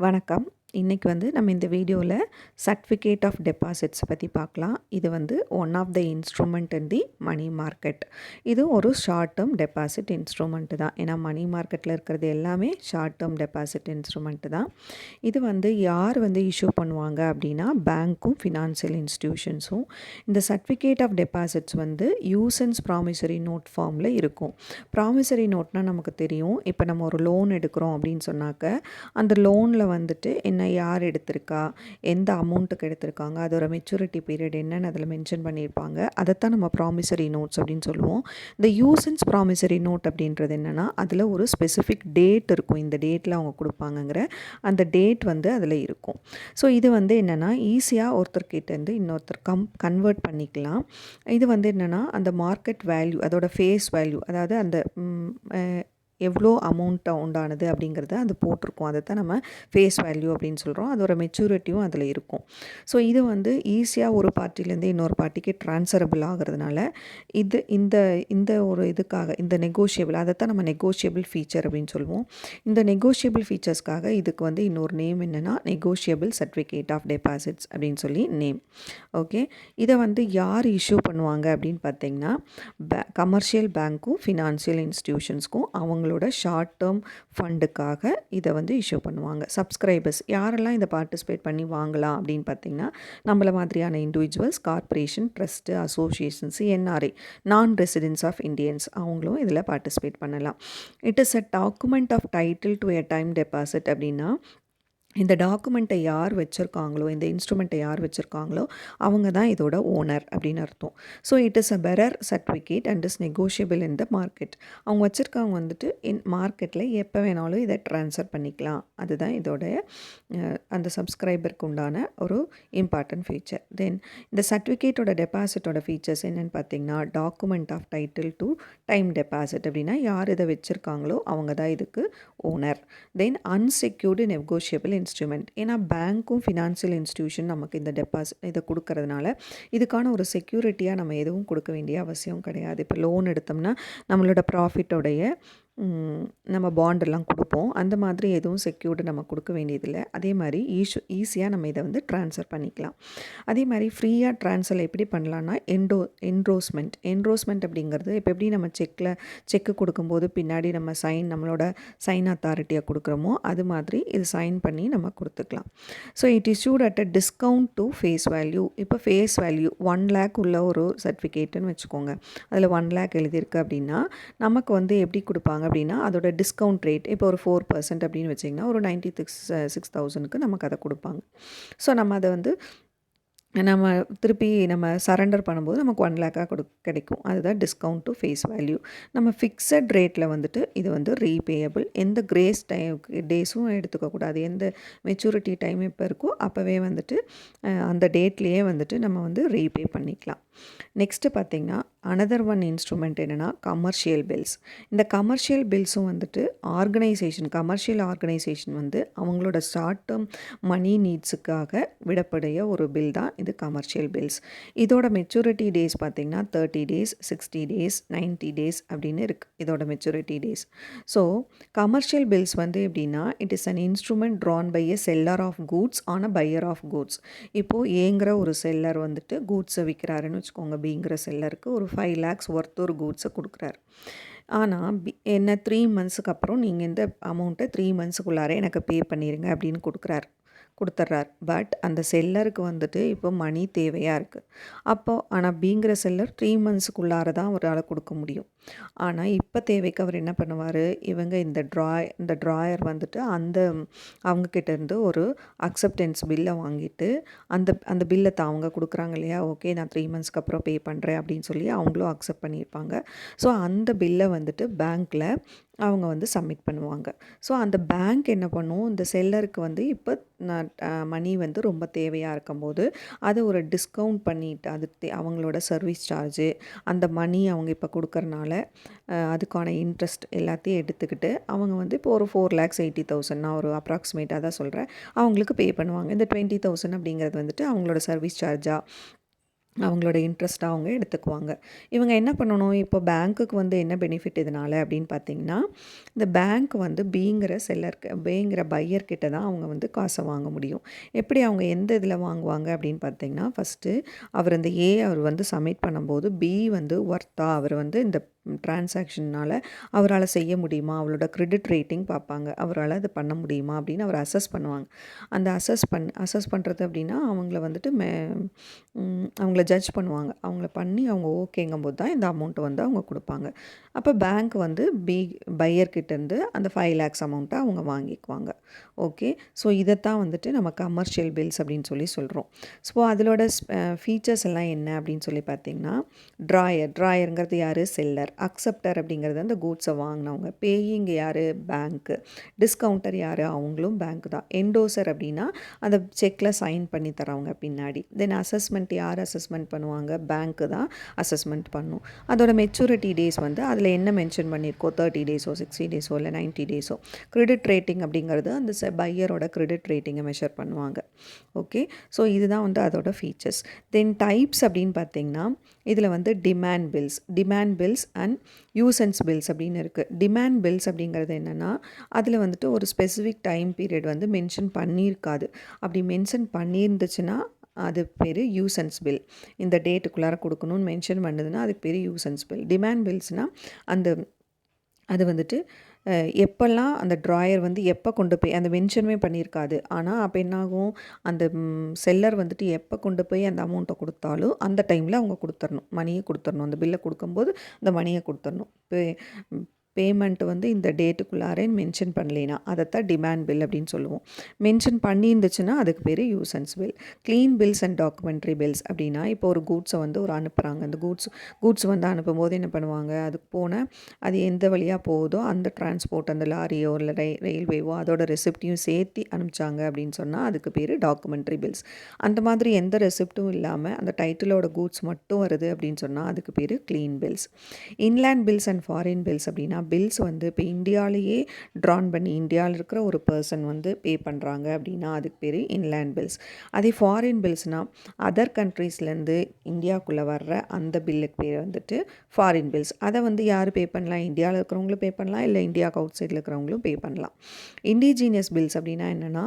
வணக்கம். இன்னைக்கு நம்ம இந்த வீடியோவில் சர்டிஃபிகேட் ஆஃப் டெபாசிட்ஸ் பற்றி பார்க்கலாம். இது one of the instrument in the money market. இது ஒரு ஷார்ட் டேர்ம் டெபாசிட் இன்ஸ்ட்ருமெண்ட் தான். ஏன்னா மணி மார்க்கெட்டில் இருக்கிறது எல்லாமே ஷார்ட் டேர்ம் டெபாசிட் இன்ஸ்ட்ருமெண்ட் தான். இது யார் இஷ்யூ பண்ணுவாங்க அப்படின்னா பேங்க்கும் ஃபினான்சியல் இன்ஸ்டிடியூஷன்ஸும். இந்த certificate of deposits usance promissory note ஃபார்மில் இருக்கும். ப்ராமிசரி நோட்னால் நமக்கு தெரியும். இப்போ நம்ம ஒரு லோன் எடுக்கிறோம் அப்படின்னு சொன்னாக்க அந்த லோனில் என்ன யார் எடுத்திருக்கா, எந்த அமௌண்ட்டுக்கு எடுத்திருக்காங்க, அதோட மெச்சூரிட்டி பீரியட் என்னன்னு அதில் மென்ஷன் பண்ணியிருப்பாங்க. அதைத்தான் நம்ம ப்ராமிசரி நோட்ஸ் அப்படின்னு சொல்லுவோம். இந்த யூசன்ஸ் ப்ராமிசரி நோட் அப்படின்றது என்னென்னா அதில் ஒரு ஸ்பெசிஃபிக் டேட் இருக்கும். இந்த டேட்டில் அவங்க கொடுப்பாங்கங்கிற அந்த டேட் அதில் இருக்கும். ஸோ இது என்னென்னா ஈஸியாக ஒருத்தர்கிட்டேருந்து இன்னொருத்தர் கன்வெர்ட் பண்ணிக்கலாம். இது என்னென்னா அந்த மார்க்கெட் வேல்யூ, அதோட ஃபேஸ் வேல்யூ, அதாவது அந்த எவ்வளோ அமௌண்ட்டு உண்டானது அப்படிங்கிறத அது போட்டிருக்கும். அதை தான் நம்ம ஃபேஸ் வேல்யூ அப்படின்னு சொல்கிறோம். அதோட மெச்சூரிட்டியும் அதில் இருக்கும். ஸோ இது ஈஸியாக ஒரு பார்ட்டிலேருந்து இன்னொரு பார்ட்டிக்கு ட்ரான்ஸ்ஃபரபிள் ஆகிறதுனால இது இந்த இந்த ஒரு இதுக்காக இந்த நெகோஷியபிள், அதை தான் நம்ம நெகோஷியபிள் ஃபீச்சர் அப்படின்னு சொல்லுவோம். இந்த நெகோஷியபிள் ஃபீச்சர்ஸ்க்காக இதுக்கு இன்னொரு நேம் என்னென்னா நெகோஷியபிள் சர்டிஃபிகேட் ஆஃப் டெபாசிட்ஸ் அப்படின்னு சொல்லி நேம். ஓகே, இதை யார் இஷ்யூ பண்ணுவாங்க அப்படின்னு பார்த்தீங்கன்னா கமர்ஷியல் பேங்க்கும் ஃபினான்ஷியல் இன்ஸ்டிடியூஷன்ஸ்க்கும் அவங்களோட ஷார்ட் டேர்ம் ஃபண்டுக்காக இதை இஷ்யூ பண்ணுவாங்க. சப்ஸ்கிரைபர்ஸ் யாரெல்லாம் இதை பார்ட்டிசிபேட் பண்ணி வாங்கலாம் அப்படின்னு பார்த்தீங்கன்னா நம்மள மாதிரியான individuals, corporation, trust, associations, NRI, non residents of Indians அவங்களும் இதில் பார்ட்டிசிபேட் பண்ணலாம். It is a document of title to a time deposit அப்படின்னா இந்த டாக்குமெண்ட்டை யார் வச்சுருக்காங்களோ, இந்த இன்ஸ்ட்ருமெண்ட்டை யார் வச்சுருக்காங்களோ அவங்க தான் இதோட ஓனர் அப்படின்னு அர்த்தம். So it is a bearer certificate and is negotiable in the market. அவங்க வச்சுருக்கவங்க மார்க்கெட்டில் எப்போ வேணாலும் இதை ட்ரான்ஸ்ஃபர் பண்ணிக்கலாம். அதுதான் இதோடைய அந்த சப்ஸ்கிரைபருக்கு உண்டான ஒரு இம்பார்ட்டன்ட் ஃபீச்சர். தென் இந்த சர்டிஃபிகேட்டோட டெபாசிட்டோட ஃபீச்சர்ஸ் என்னென்னு பார்த்தீங்கன்னா document of title to time deposit அப்படின்னா யார் இதை வச்சுருக்காங்களோ அவங்க தான் இதுக்கு owner. Then unsecured negotiable instrument. ஏன்னா பேங்க்கும் ஃபினான்ஷியல் இன்ஸ்டிடியூஷன் நமக்கு இந்த இதை கொடுக்கறதுனால இதுக்கான ஒரு செக்யூரிட்டியாக நம்ம எதுவும் கொடுக்க வேண்டிய அவசியம் கிடையாது. இப்போ லோன் எடுத்தோம்னா நம்மளோட ப்ராஃபிட்டோடைய நம்ம பாண்டெல்லாம் கொடுப்போம். அந்த மாதிரி எதுவும் செக்யூர்டு நம்ம கொடுக்க வேண்டியதில்லை. அதே மாதிரி ஈஸியாக நம்ம இதை ட்ரான்ஸ்ஃபர் பண்ணிக்கலாம். அதே மாதிரி ஃப்ரீயாக ட்ரான்ஸ்ஃபர் எப்படி பண்ணலான்னா என்ரோஸ்மெண்ட் அப்படிங்கிறது இப்போ எப்படி நம்ம செக்கு கொடுக்கும்போது பின்னாடி நம்ம நம்மளோட சைன் அத்தாரிட்டியை கொடுக்குறோமோ அது மாதிரி இது சைன் பண்ணி நம்ம கொடுத்துக்கலாம். So it issued at a discount to face value. இப்போ ஃபேஸ் வேல்யூ 1 lakh உள்ள ஒரு சர்டிஃபிகேட்டுன்னு வச்சுக்கோங்க. அதில் 1 lakh எழுதியிருக்கு அப்படின்னா நமக்கு எப்படி கொடுப்பாங்க அப்படின்னா அதோட டிஸ்கவுண்ட் ரேட் இப்போ ஒரு 4% அப்படின்னு வச்சிங்கன்னா ஒரு 96,000க்கு நமக்கு அதை கொடுப்பாங்க. ஸோ நம்ம அதை நம்ம திருப்பி நம்ம சரண்டர் பண்ணும்போது நமக்கு 1 lakh கிடைக்கும். அதுதான் டிஸ்கவுண்ட் டு ஃபேஸ் வேல்யூ. நம்ம ஃபிக்ஸட் ரேட்டில் இது ரீபேயபிள். எந்த கிரேஸ் டேஸும் எடுத்துக்கக்கூடாது. எந்த மெச்சூரிட்டி டைம் எப்போ இருக்கோ அப்போவே அந்த டேட்லேயே நம்ம ரீபே பண்ணிக்கலாம். நெக்ஸ்ட்டு பார்த்திங்கன்னா அனதர் ஒன் இன்ஸ்ட்ருமெண்ட் என்னென்னா கமர்ஷியல் பில்ஸ். இந்த கமர்ஷியல் பில்ஸும் கமர்ஷியல் ஆர்கனைசேஷன் அவங்களோட ஷார்ட் டேர்ம் மணி நீட்ஸுக்காக விடப்படைய ஒரு பில் தான் இது கமர்ஷியல் பில்ஸ். இதோட மெச்சூரிட்டி டேஸ் பார்த்திங்கன்னா 30 days, 60 days, 90 days அப்படின்னு இருக்குது இதோட maturity days. So commercial bills எப்படின்னா it is an instrument drawn by a seller of goods on a buyer of goods. இப்போது ஏங்கிற ஒரு செல்லர் கூட்ஸை விற்கிறாருன்னு வச்சுக்கோங்க. பிங்கிற செல்லருக்கு ஒரு 5 lakhs ஒர்த் ஒரு கூட்ஸை கொடுக்குறாரு. ஆனால் என்ன 3 monthsக்கு அப்புறம் நீங்கள் இந்த அமௌண்ட்டை 3 monthsக்குள்ளார எனக்கு பே பண்ணிடுங்க அப்படின்னு கொடுத்துட்றார். பட் அந்த செல்லருக்கு இப்போ மணி தேவையாக இருக்குது. ஆனால் பிங்கிற செல்லர் 3 monthsக்குள்ளார தான் அவரால் கொடுக்க முடியும். ஆனால் இப்போ தேவைக்கு அவர் என்ன பண்ணுவார், இந்த ட்ராயர் அந்த அவங்கக்கிட்டேருந்து ஒரு அக்செப்டன்ஸ் பில்லை வாங்கிட்டு அந்த பில்லை அவங்க கொடுக்குறாங்க இல்லையா, ஓகே நான் 3 monthsக்கு அப்புறம் பே பண்ணுறேன் அப்படின்னு சொல்லி அவங்களும் அக்செப்ட் பண்ணியிருப்பாங்க. ஸோ அந்த பில்லை பேங்க்கில் அவங்க சப்மிட் பண்ணுவாங்க. ஸோ அந்த பேங்க் என்ன பண்ணும், இந்த செல்லருக்கு இப்போ மணி ரொம்ப தேவையாக இருக்கும்போது அதை ஒரு டிஸ்கவுண்ட் பண்ணிவிட்டு அவங்களோட சர்வீஸ் சார்ஜு அந்த மணி அவங்க இப்போ கொடுக்கறனால அதுக்கான இன்ட்ரெஸ்ட் எல்லாத்தையும் எடுத்துக்கிட்டு அவங்க இப்போ ஒரு 4,80,000 நான் ஒரு அப்ராக்சிமேட்டாக தான் சொல்கிறேன் அவங்களுக்கு பே பண்ணுவாங்க. இந்த 20,000 அப்படிங்கிறது அவங்களோட சர்வீஸ் சார்ஜாக அவங்களோட இன்ட்ரெஸ்ட்டா அவங்க எடுத்துக்குவாங்க. இவங்க என்ன பண்ணணும், இப்போ பேங்க்குக்கு வந்து என்ன பெனிஃபிட் இதனால அப்படின்னு பார்த்தீங்கன்னா, இந்த பேங்க் வந்து பிங்கிற பையர் கிட்ட தான் அவங்க வந்து காசை வாங்க முடியும். எப்படி அவங்க எந்த இதில வாங்குவாங்க அப்படின்னு பார்த்தீங்கன்னா, ஃபஸ்ட்டு அவர் வந்து சப்மிட் பண்ணும்போது, வந்து ஒர்த்தா அவர் வந்து இந்த டிரான்சாக்ஷன்னால அவரால செய்ய முடியுமா? அவரோட கிரெடிட் ரேட்டிங் பார்ப்பாங்க. அவரால அது பண்ண முடியுமா? அப்படின்னு அவர் அசஸ் பண்ணுவாங்க. அந்த அசஸ் பண்றது அப்படின்னா, அவங்கள ஜட்ஜ் பண்ணுவாங்க. அவங்கள பண்ணி அவங்க ஓகேங்கும்போது தான் இந்த அமௌண்ட்ட வந்து அவங்க குடுப்பாங்க. அப்போ பேங்க் வந்து பையர் கிட்டேருந்து அந்த 5 லேக்ஸ் அமௌண்ட்ட அவங்க வாங்கிக்குவாங்க. ஓகே. ஸோ இதத்தான் வந்துட்டு நம்ம கமர்ஷியல் பில்ஸ் அப்படின்னு சொல்லி சொல்றோம். ஸோ அதிலோட ஃபீச்சர்ஸ் எல்லாம் என்ன அப்படின்னு சொல்லி பார்த்தீங்கன்னா, ட்ராயர்ங்கிறது யாரு? செல்லர். அக்செப்டர் அப்படிங்கிறது அந்த கூட்ஸை வாங்குனவங்க. பேயிங் யாரு? பேங்க்கு. டிஸ்கவுண்டர் யாரு? அவங்களும் பேங்க் தான். என்டோசர் அப்படின்னா அந்த செக்ல சைன் பண்ணி தரவங்க பின்னாடி. தென் அசஸ்மெண்ட் யார் அசஸ்மெண்ட் பண்ணுவாங்க? பேங்க்கு தான் அசஸ்மெண்ட் பண்ணும். அதோட மெச்சூரிட்டி டேஸ் வந்து அதில் என்ன மென்ஷன் பண்ணியிருக்கோ 30 டேஸோ 60 டேஸோ இல்லை 90 டேஸோ. கிரெடிட் ரேட்டிங் அப்படிங்கிறது அந்த பையரோட கிரெடிட் ரேட்டிங்கை மெஷர் பண்ணுவாங்க. ஓகே. ஸோ இதுதான் வந்து அதோட ஃபீச்சர்ஸ். தென் டைப்ஸ் அப்படின்னு பார்த்தீங்கன்னா, இதில் வந்து demand bills and usance bills அப்படின்னு இருக்குது. டிமாண்ட் பில்ஸ் அப்படிங்கிறது என்னென்னா, அதில் வந்துட்டு ஒரு ஸ்பெசிஃபிக் டைம் பீரியட் வந்து மென்ஷன் பண்ணியிருக்காது. அப்படி மென்ஷன் பண்ணியிருந்துச்சுன்னா அது பேர் யூசன்ஸ் பில். இந்த டேட்டுக்குள்ளார கொடுக்கணும்னு மென்ஷன் பண்ணுதுன்னா அதுக்கு பேர் யூசன்ஸ் பில். டிமாண்ட் பில்ஸ்னால் அந்த அது வந்துட்டு எப்போல்லாம் அந்த ட்ராயர் வந்து எப்போ கொண்டு போய் அந்த மென்ஷனுமே பண்ணியிருக்காது. ஆனால் அப்போ என்னாகும், அந்த செல்லர் வந்துட்டு எப்போ கொண்டு போய் அந்த அமௌண்ட்டை கொடுத்தாலும் அந்த டைமில் அவங்க கொடுத்துடணும். மணியை கொடுத்துடணும். அந்த பில்லை கொடுக்கும்போது அந்த மணியை கொடுத்துடணும். பேமெண்ட் வந்து இந்த டேட்டுக்குள்ளாரே மென்ஷன் பண்ணலைன்னா அதைத்தான் டிமாண்ட் பில் அப்படின்னு சொல்லுவோம். மென்ஷன் பண்ணியிருந்துச்சுன்னா அதுக்கு பேர் usance bill. Clean bills and documentary bills அப்படின்னா, இப்போ ஒரு கூட்ஸை வந்து அனுப்புகிறாங்க. அந்த கூட்ஸ் வந்து அனுப்பும்போது என்ன பண்ணுவாங்க, அதுக்கு அது எந்த வழியாக போகுதோ அந்த டிரான்ஸ்போர்ட், அந்த லாரியோ இல்லை ரயில்வேவோ அதோட ரெசிப்டையும் சேர்த்து அனுப்பிச்சாங்க அப்படின்னு சொன்னால் அதுக்கு பேர் டாக்குமெண்ட்ரி பில்ஸ். அந்த மாதிரி எந்த ரெசிப்டும் இல்லாமல் அந்த டைட்டிலோட கூட்ஸ் மட்டும் வருது அப்படின்னு சொன்னால் அதுக்கு பேர் clean bills. Inland bills and foreign bills அப்படின்னா, பில்ஸ் வந்து இப்போ இந்தியாவிலேயே ட்ரான் பண்ணி இந்தியாவில் இருக்கிற ஒரு பர்சன் வந்து பே பண்ணுறாங்க அப்படின்னா அதுக்கு பேர் இன்லேண்ட் பில்ஸ். அதே ஃபாரின் பில்ஸ்னால் அதர் கண்ட்ரீஸ்லேருந்து இந்தியாவுக்குள்ளே வர்ற அந்த பில்லுக்கு பேர் வந்துட்டு ஃபாரின் பில்ஸ். அதை வந்து யார் பே பண்ணலாம்? இந்தியாவில் இருக்கிறவங்களும் பே பண்ணலாம், இல்லை இந்தியாவுக்கு அவுட் சைடில் இருக்கிறவங்களும் பே பண்ணலாம். இண்டிஜீனியஸ் பில்ஸ் அப்படின்னா என்னென்னா,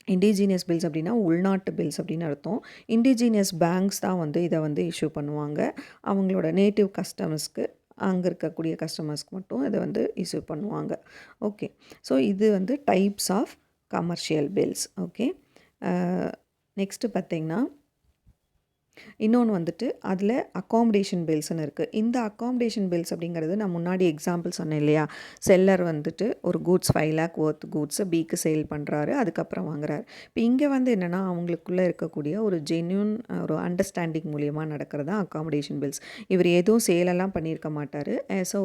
இண்டிஜீனியஸ் பில்ஸ் அப்படின்னா உள்நாட்டு பில்ஸ் அப்படின்னு அர்த்தம். இண்டிஜீனியஸ் பேங்க்ஸ் தான் வந்து இதை வந்து இஷ்யூ பண்ணுவாங்க. அவங்களோட நேட்டிவ் கஸ்டமர்ஸ்க்கு, அங்கே இருக்கக்கூடிய கஸ்டமர்ஸ்க்கு மட்டும் இதை வந்து இஷ்யூ பண்ணுவாங்க. ஓகே. ஸோ இது வந்து types of commercial bills. Okay. Next பார்த்திங்கன்னா, இன்னொன்று வந்துட்டு அதில் அக்காமடேஷன் பில்ஸ்ன்னு இருக்குது. இந்த அக்காமடேஷன் பில்ஸ் அப்படிங்கிறது நான் முன்னாடி எக்ஸாம்பிள் சொன்னேன் இல்லையா, செல்லர் வந்துட்டு ஒரு கூட்ஸ் 5 லேக் ஒர்த் கூட்ஸை பிக்கு சேல் பண்ணுறாரு, அதுக்கப்புறம் வாங்குறாரு. இப்போ இங்கே வந்து என்னென்னா அவங்களுக்குள்ளே இருக்கக்கூடிய ஒரு ஜென்யூன் ஒரு அண்டர்ஸ்டாண்டிங் மூலியமாக நடக்கிறதா அக்காமடேஷன் பில்ஸ். இவர் எதுவும் சேலெல்லாம் பண்ணியிருக்க மாட்டார்.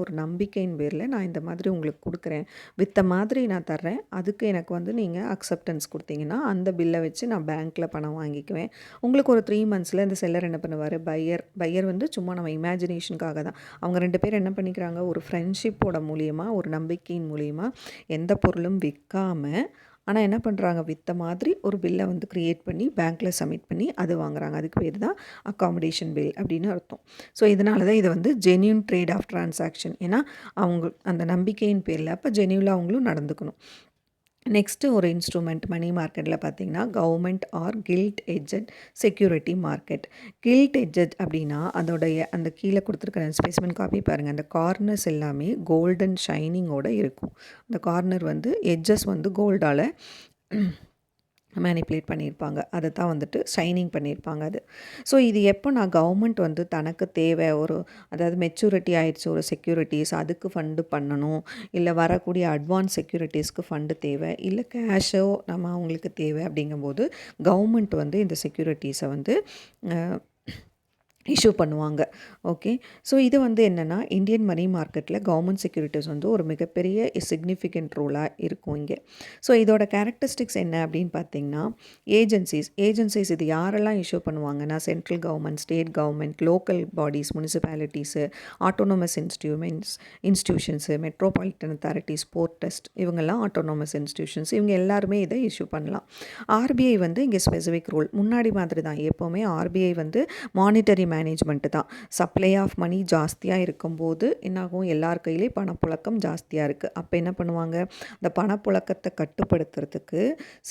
ஒரு நம்பிக்கையின் பேரில் நான் இந்த மாதிரி உங்களுக்கு கொடுக்குறேன், வித்த மாதிரி நான் தர்றேன், அதுக்கு எனக்கு வந்து நீங்கள் அக்செப்டன்ஸ் கொடுத்தீங்கன்னா அந்த பில்லை வச்சு நான் பேங்க்கில் பணம் வாங்கிக்குவேன். உங்களுக்கு ஒரு 3 மந்த்ஸில் இந்த செல்லர் என்ன பண்ணுவார், பையர் வந்து சும்மா நம்ம இமேஜினேஷனுக்காக தான். அவங்க 2 பேர் என்ன பண்ணிக்கிறாங்க, ஒரு ஃப்ரெண்ட்ஷிப்போட மூலியமாக, ஒரு நம்பிக்கையின் மூலியமாக எந்த பொருளும் விற்காமல், ஆனால் என்ன பண்ணுறாங்க, விற்ற மாதிரி ஒரு பில்லை வந்து க்ரியேட் பண்ணி பேங்க்கில் சப்மிட் பண்ணி அது வாங்குறாங்க. அதுக்கு பேர் தான் அக்காமடேஷன் பில் அப்படின்னு அர்த்தம். ஸோ இதனால தான் இதை வந்து ஜென்யூன் ட்ரேட் ஆஃப் டிரான்சாக்ஷன். ஏன்னா அவங்க அந்த நம்பிக்கையின் பேரில் அப்போ ஜென்யூலாக அவங்களும் நடந்துக்கணும். நெக்ஸ்ட்டு ஒரு இன்ஸ்ட்ருமெண்ட் மணி மார்க்கெட்டில் பார்த்திங்கன்னா, government or gilt edged security market. Gilt edged அப்படின்னா அதோடைய அந்த கீழே கொடுத்துருக்கிற ஸ்பெசிமென் காப்பி பாருங்கள், அந்த கார்னர்ஸ் எல்லாமே கோல்டன் ஷைனிங்கோடு இருக்கும். அந்த கார்னர் வந்து எட்ஜஸ் வந்து கோல்டால் மேனிப்புலேட் பண்ணியிருப்பாங்க. அதை தான் வந்துட்டு ஷைனிங் பண்ணியிருப்பாங்க அது. ஸோ இது எப்போ நான் கவர்மெண்ட் வந்து தனக்கு தேவை அதாவது மெச்சூரிட்டி ஆயிடுச்சு ஒரு செக்யூரிட்டிஸ், அதுக்கு ஃபண்டு பண்ணணும், இல்லை வரக்கூடிய அட்வான்ஸ் செக்யூரிட்டிஸ்க்கு ஃபண்டு தேவை, இல்லை கேஷோ நம்ம அவங்களுக்கு தேவை அப்படிங்கும்போது கவர்மெண்ட் வந்து இந்த செக்யூரிட்டிஸை வந்து இஷ்யூ பண்ணுவாங்க. ஓகே. ஸோ இது வந்து என்னென்னா இந்தியன் மணி மார்க்கெட்டில் கவர்மெண்ட் செக்யூரிட்டிஸ் வந்து ஒரு மிகப்பெரிய சிக்னிஃபிகண்ட் ரோலாக இருக்கும் இங்கே. ஸோ இதோட கேரக்டரிஸ்டிக்ஸ் என்ன அப்படின்னு பார்த்தீங்கன்னா, ஏஜென்சிஸ் இது யாரெல்லாம் இஷ்யூ பண்ணுவாங்கன்னா, central government, state government, local bodies, municipalities, autonomous institutions, metropolitan authorities, port trust, இவங்கெல்லாம் ஆட்டோனமஸ் இன்ஸ்டியூஷன்ஸ், இவங்க எல்லாருமே இதை இஷ்யூ பண்ணலாம். ஆர்பிஐ வந்து இங்கே ஸ்பெசிஃபிக் ரூல் முன்னாடி மாதிரி தான். எப்போவுமே ஆர்பிஐ வந்து மானிட்டரி மேனேஜ்மெண்ட்டு தான். சப்ளை ஆஃப் மணி ஜாஸ்தியாக இருக்கும்போது என்னாகும், எல்லார் கையிலையும் பணப்புழக்கம் ஜாஸ்தியாக இருக்குது. அப்போ என்ன பண்ணுவாங்க, இந்த பணப்புழக்கத்தை கட்டுப்படுத்துறதுக்கு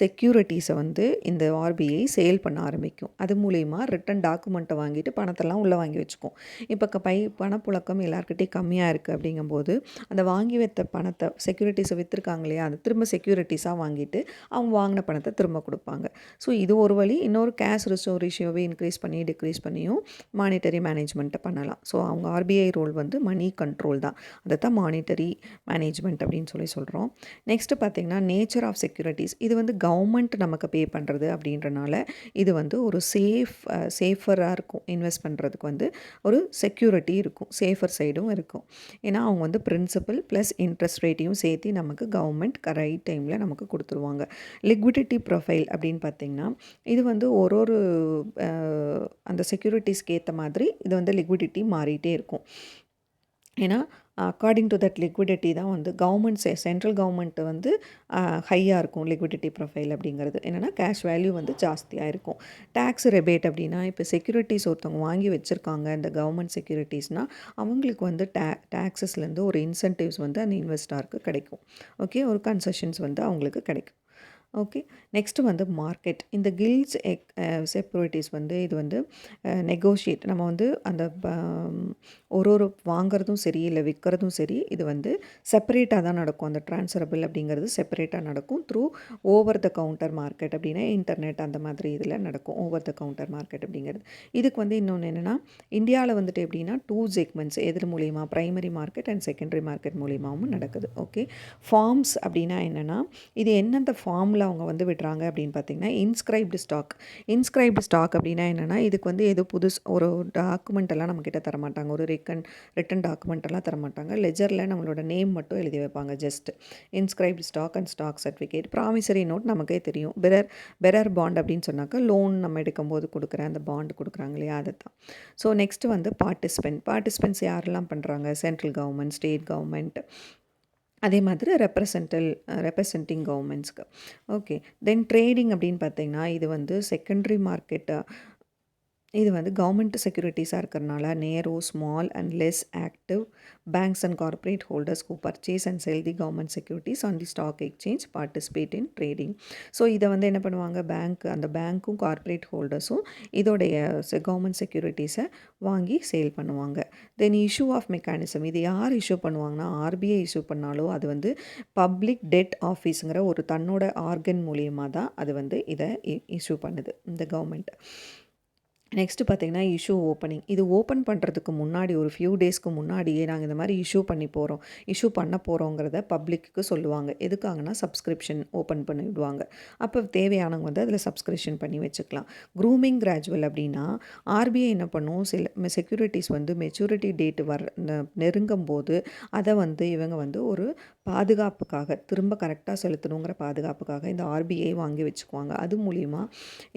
செக்யூரிட்டிஸை வந்து இந்த ஆர்பிஐ சேல் பண்ண ஆரம்பிக்கும். அது மூலயமா ரிட்டன் டாக்குமெண்ட்டை வாங்கிட்டு பணத்தெல்லாம் உள்ளே வாங்கி வச்சுக்கும். இப்போ பணப்புழக்கம் எல்லாருக்கிட்டையும் கம்மியாக இருக்குது அப்படிங்கும்போது அந்த வாங்கி வைத்த பணத்தை செக்யூரிட்டிஸை விற்றுருக்காங்க இல்லையா, அது திரும்ப செக்யூரிட்டிஸாக வாங்கிட்டு அவங்க வாங்கின பணத்தை திரும்ப கொடுப்பாங்க. ஸோ இது ஒரு வழி. இன்னொரு கேஷ் ரிசர்வ் ரேஷியோவை இன்க்ரீஸ் பண்ணி டிக்ரீஸ் பண்ணியும் மானிட்டரி மேனேஜ்மெண்ட்டை பண்ணலாம். ஸோ அவங்க ஆர்பிஐ ரோல் வந்து மணி கண்ட்ரோல் தான். அதை தான் மானிட்டரி மேனேஜ்மெண்ட் அப்படின்னு சொல்கிறோம். நெக்ஸ்ட்டு பார்த்திங்கன்னா நேச்சர் ஆஃப் செக்யூரிட்டிஸ். இது வந்து கவர்மெண்ட் நமக்கு பே பண்ணுறது அப்படின்றனால இது வந்து ஒரு சேஃபராக இருக்கும். இன்வெஸ்ட் பண்ணுறதுக்கு வந்து ஒரு செக்யூரிட்டி இருக்கும், சேஃபர் சைடும் இருக்கும். ஏன்னா அவங்க வந்து பிரின்சிபல் ப்ளஸ் இன்ட்ரெஸ்ட் ரேட்டையும் சேர்த்து நமக்கு கவர்மெண்ட் ரைட் டைமில் நமக்கு கொடுத்துருவாங்க. லிக்விடிட்டி ப்ரொஃபைல் அப்படின்னு பார்த்திங்கன்னா இது வந்து ஒரு அந்த செக்யூரிட்டிஸ்க்கு ஏற்ற மாதிரி இது வந்து லிக்விடிட்டி மாறிட்டே இருக்கும். ஏன்னா அக்கார்டிங் டு தட் லிக்விடிட்டி தான் வந்து சென்ட்ரல் கவர்மெண்ட்டு வந்து ஹையாக இருக்கும் லிக்விடிட்டி ப்ரொஃபைல் அப்படிங்கிறது. என்னென்னா கேஷ் வேல்யூ வந்து ஜாஸ்தியாக இருக்கும். டேக்ஸ் ரெபேட் அப்படின்னா இப்போ செக்யூரிட்டிஸ் ஒருத்தவங்க வாங்கி வச்சுருக்காங்க இந்த கவர்மெண்ட் செக்யூரிட்டிஸ்னால் அவங்களுக்கு வந்து டேக்ஸஸ்லேருந்து ஒரு இன்சென்டிவ்ஸ் வந்து அந்த இன்வெஸ்டாருக்கு கிடைக்கும். ஓகே, ஒரு கன்செஷன்ஸ் வந்து அவங்களுக்கு கிடைக்கும். ஓகே. நெக்ஸ்ட்டு வந்து மார்க்கெட். இந்த கில்ட்ஸ் செக்யூரிட்டிஸ் வந்து இது வந்து நெகோஷியேட் நம்ம வந்து அந்த ஒரு வாங்குறதும் சரி இல்லை விற்கிறதும் சரி இது வந்து செப்பரேட்டாக தான் நடக்கும். அந்த ட்ரான்ஸ்ஃபரபிள் அப்படிங்கிறது செப்பரேட்டாக நடக்கும் through over the counter market அப்படின்னா இன்டர்நெட் அந்த மாதிரி இதில் நடக்கும். ஓவர் த கவுண்டர் மார்க்கெட் அப்படிங்கிறது. இதுக்கு வந்து இன்னொன்று என்னென்னா இந்தியாவில் வந்துட்டு எப்படின்னா 2 செக்மெண்ட்ஸ் எதிர் மூலியமாக primary market and secondary market மூலியமாகவும் நடக்குது. ஓகே. ஃபார்ம்ஸ் அப்படின்னா என்னென்னா இது எந்தெந்த ஃபார்மில் அவங்க வந்து விடுறாங்க அப்படின்னு பார்த்தீங்கன்னா இன்ஸ்கிரைப்டு ஸ்டாக் அப்படின்னா என்னென்னா இதுக்கு வந்து ஏதோ ஒரு டாக்குமெண்ட் எல்லாம் நம்மக்கிட்ட தரமாட்டாங்க. ஒரு ரிட்டன் டாக்குமெண்ட் எல்லாம் தரமாட்டாங்க. லெஜரில் நம்மளோட நேம் மட்டும் எழுதி வைப்பாங்க. Just inscribed stock and stock certificate. Promissory note நமக்கே தெரியும். பெரர் பாண்ட் அப்படின்னு சொன்னாக்கா லோன் நம்ம எடுக்கும்போது கொடுக்குற அந்த பாண்டு கொடுக்குறாங்க இல்லையா, அதை தான். ஸோ நெக்ஸ்ட்டு வந்து பார்ட்டிசிபென்ட்ஸ் யாரெல்லாம் பண்ணுறாங்க, சென்ட்ரல் கவர்மெண்ட், ஸ்டேட் கவர்மெண்ட், அதே மாதிரி ரெப்ரசன்டிங் கவர்மெண்ட்ஸ்க்கு. ஓகே. தென் ட்ரேடிங் அப்படின்னு பார்த்தீங்கன்னா இது வந்து செகண்டரி மார்க்கெட்டு. இது வந்து கவர்மெண்ட் செக்யூரிட்டிஸாக இருக்கிறனால narrow, small and less active banks and corporate holders who purchase and sell the government securities on the stock exchange participate in trading. So இதை வந்து என்ன பண்ணுவாங்க, அந்த பேங்க்கும் கார்ப்பரேட் ஹோல்டர்ஸும் இதோடைய கவர்மெண்ட் செக்யூரிட்டிஸை வாங்கி சேல் பண்ணுவாங்க. தென் இஷ்யூ ஆஃப் மெக்கானிசம். இது யார் இஷ்யூ பண்ணுவாங்கன்னா ஆர்பிஐ இஷ்யூ பண்ணாலும் அது வந்து பப்ளிக் டெட் ஆஃபீஸுங்கிற ஒரு தன்னோட ஆர்கன் மூலியமாக தான் அது வந்து இதை இஷ்யூ பண்ணுது இந்த கவர்மெண்ட். நெக்ஸ்ட்டு பார்த்திங்கன்னா இஷ்யூ ஓப்பனிங். இது ஓப்பன் பண்ணுறதுக்கு முன்னாடி ஒரு ஃபியூ டேஸ்க்கு முன்னாடியே நாங்கள் இந்த மாதிரி இஷ்யூ பண்ண போகிறோங்கிறத பப்ளிக்கு சொல்லுவாங்க. எதுக்காகனா சப்ஸ்கிரிப்ஷன் ஓப்பன் பண்ணி விடுவாங்க. அப்போ தேவையானவங்க வந்து அதில் சப்ஸ்கிரிப்ஷன் பண்ணி வச்சுக்கலாம். க்ரூமிங் கிராஜுவல் அப்படின்னா ஆர்பிஐ என்ன பண்ணும், சில செக்யூரிட்டிஸ் வந்து மெச்சூரிட்டி டேட்டு நெருங்கும் போது அதை வந்து இவங்க வந்து ஒரு பாதுகாப்புக்காக திரும்ப கரெக்டாக செலுத்தணுங்கிற பாதுகாப்புக்காக இந்த ஆர்பிஐ வாங்கி வச்சுக்குவாங்க. அது மூலிமா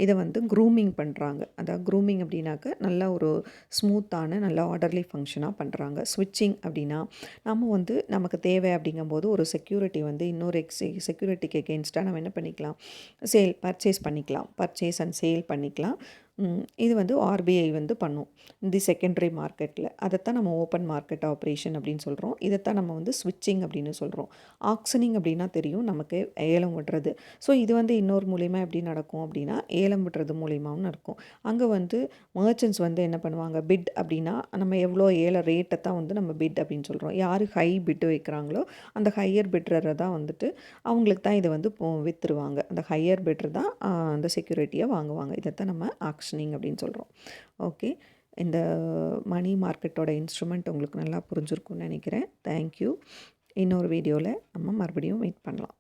இதை வந்து க்ரூமிங் பண்ணுறாங்க. அதாவது க்ரூமிங் அப்படின்னாக்க நல்ல ஒரு ஸ்மூத்தான நல்ல ஆர்டர்லி ஃபங்க்ஷனாக பண்ணுறாங்க. ஸ்விட்சிங் அப்படின்னா நம்ம வந்து நமக்கு தேவை அப்படிங்கும்போது ஒரு செக்யூரிட்டி வந்து இன்னொரு செக்யூரிட்டிக்கு எகெயின்ஸ்டாக நம்ம என்ன பண்ணிக்கலாம், பர்ச்சேஸ் அண்ட் சேல் பண்ணிக்கலாம். இது வந்து ஆர்பிஐ வந்து பண்ணும் இந்த செகண்டரி மார்க்கெட்டில். அதைத்தான் நம்ம ஓப்பன் மார்க்கெட் ஆப்ரேஷன் அப்படின்னு சொல்கிறோம். இதைத்தான் நம்ம வந்து ஸ்விட்சிங் அப்படின்னு சொல்கிறோம். ஆக்ஷனிங் அப்படின்னா தெரியும் நமக்கு, ஏலம் விடுறது. ஸோ இது வந்து இன்னொரு மூலிமா எப்படி நடக்கும் அப்படின்னா ஏலம் விடுறது மூலியமாகவும் நடக்கும். அங்கே வந்து மர்ச்சன்ட்ஸ் வந்து என்ன பண்ணுவாங்க, பிட் அப்படின்னா நம்ம எவ்வளோ ரேட்டை தான் வந்து நம்ம பிட் அப்படின்னு சொல்கிறோம். யார் ஹை பிட்டு வைக்கிறாங்களோ அந்த ஹையர் பிட்ரரை தான் வந்துட்டு அவங்களுக்கு தான் இதை வந்து விற்றுருவாங்க. அந்த ஹையர் பிட்ரு தான் அந்த செக்யூரிட்டியை வாங்குவாங்க. இதைத்தான் நம்ம ஆக்ஷனிங் அப்படின்னு சொல்கிறோம். ஓகே. இந்த மணி மார்க்கெட்டோட இன்ஸ்ட்ருமெண்ட் உங்களுக்கு நல்லா புரிஞ்சிருக்கும்னு நினைக்கிறேன். தேங்க்யூ. இன்னொரு வீடியோவில் நம்ம மறுபடியும் மீட் பண்ணலாம்.